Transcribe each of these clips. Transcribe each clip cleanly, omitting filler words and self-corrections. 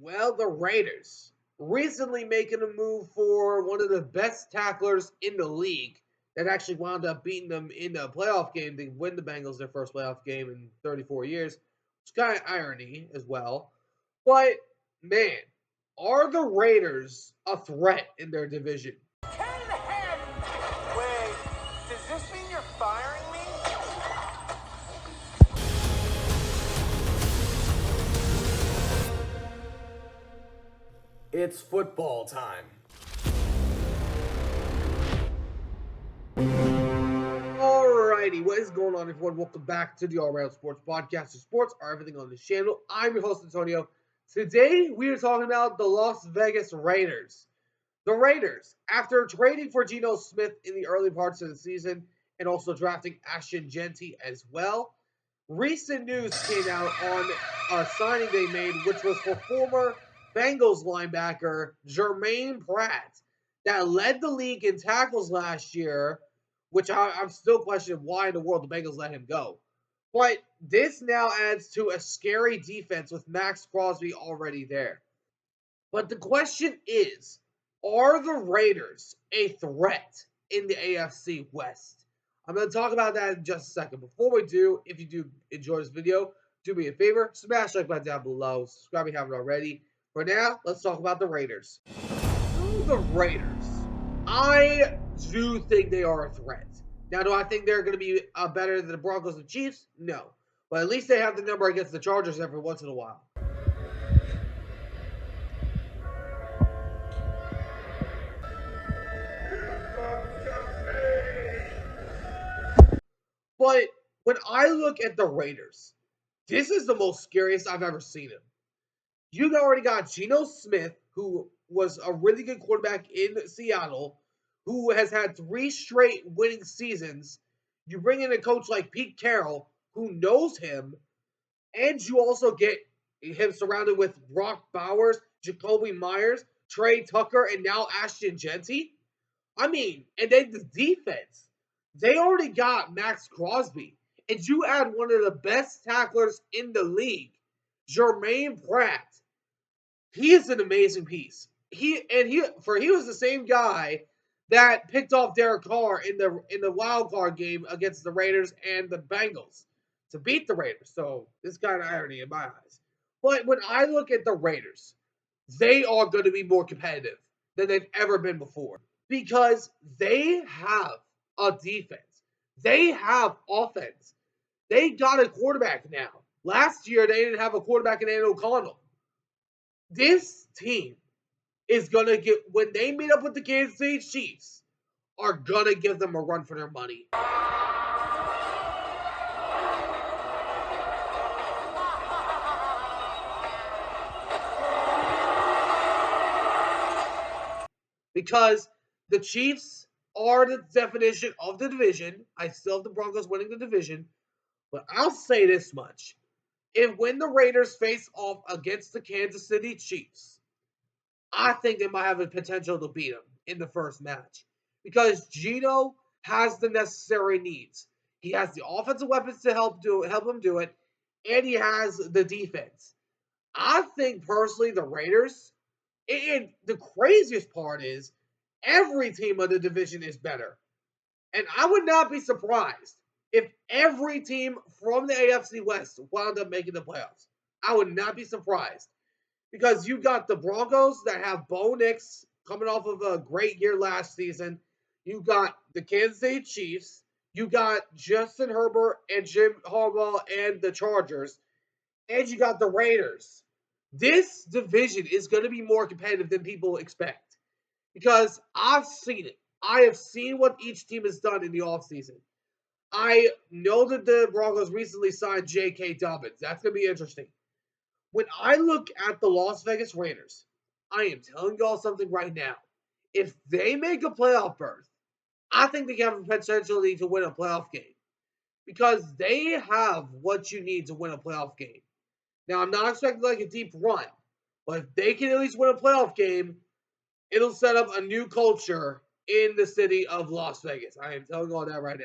Well, the Raiders recently making a move for one of the best tacklers in the league that actually wound up beating them in a playoff game to win the Bengals their first playoff game in 34 years. It's kind of irony as well. But, man, are the Raiders a threat in their division? Wait, does this mean you're firing me? It's football time. Alrighty, what is going on, everyone? Welcome back to the All Around Sports Podcast. So sports are everything on this channel. I'm your host, Antonio. Today, we are talking about the Las Vegas Raiders. The Raiders, after trading for Geno Smith in the early parts of the season and also drafting Ashton Jeanty as well, recent news came out on a signing they made, which was for former Bengals linebacker Germaine Pratt, that led the league in tackles last year, which I'm still questioning why in the world the Bengals let him go. But this now adds to a scary defense with Max Crosby already there. But the question is, are the Raiders a threat in the AFC West? I'm going to talk about that in just a second. Before we do, if you do enjoy this video, do me a favor, smash the like button down below, subscribe if you haven't already. For now, let's talk about the Raiders. The Raiders, I do think they are a threat. Now, do I think they're going to be better than the Broncos and Chiefs? No. But at least they have the number against the Chargers every once in a while. But when I look at the Raiders, this is the most scariest I've ever seen them. You already got Geno Smith, who was a really good quarterback in Seattle, who has had 3 straight winning seasons. You bring in a coach like Pete Carroll, who knows him, and you also get him surrounded with Brock Bowers, Jacoby Myers, Trey Tucker, and now Ashton Jeanty. I mean, and then the defense. They already got Max Crosby. And you add one of the best tacklers in the league, Germaine Pratt. He is an amazing piece. He was the same guy that picked off Derek Carr in the wild card game against the Raiders and the Bengals to beat the Raiders. So this kind of irony in my eyes. But when I look at the Raiders, they are going to be more competitive than they've ever been before because they have a defense. They have offense. They got a quarterback now. Last year, they didn't have a quarterback in Andy O'Connell. This team is going to get, when they meet up with the Kansas City Chiefs, are going to give them a run for their money. Because the Chiefs are the definition of the division. I still have the Broncos winning the division. But I'll say this much. When the Raiders face off against the Kansas City Chiefs, I think they might have the potential to beat them in the first match. Because Geno has the necessary needs. He has the offensive weapons to help him do it, and he has the defense. I think personally the Raiders, and the craziest part is every team of the division is better. And I would not be surprised if every team from the AFC West wound up making the playoffs. I would not be surprised. Because you got the Broncos that have Bo Nix coming off of a great year last season. You got the Kansas City Chiefs. You got Justin Herbert and Jim Harbaugh and the Chargers. And you got the Raiders. This division is going to be more competitive than people expect. Because I've seen it. I have seen what each team has done in the offseason. I know that the Broncos recently signed J.K. Dobbins. That's going to be interesting. When I look at the Las Vegas Raiders, I am telling y'all something right now. If they make a playoff berth, I think they have a potential to win a playoff game. Because they have what you need to win a playoff game. Now, I'm not expecting like a deep run. But if they can at least win a playoff game, it'll set up a new culture in the city of Las Vegas. I am telling you all that right now.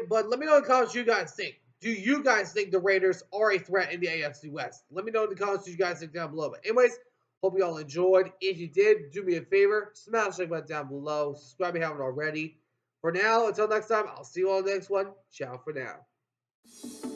But let me know in the comments what you guys think. do you guys think the Raiders are a threat in the AFC West? Let me know in the comments what you guys think down below. But anyways, hope you all enjoyed. If you did, do me a favor, smash the like button down below. Subscribe if you haven't already. For now, until next time, I'll see you all in the next one. Ciao for now.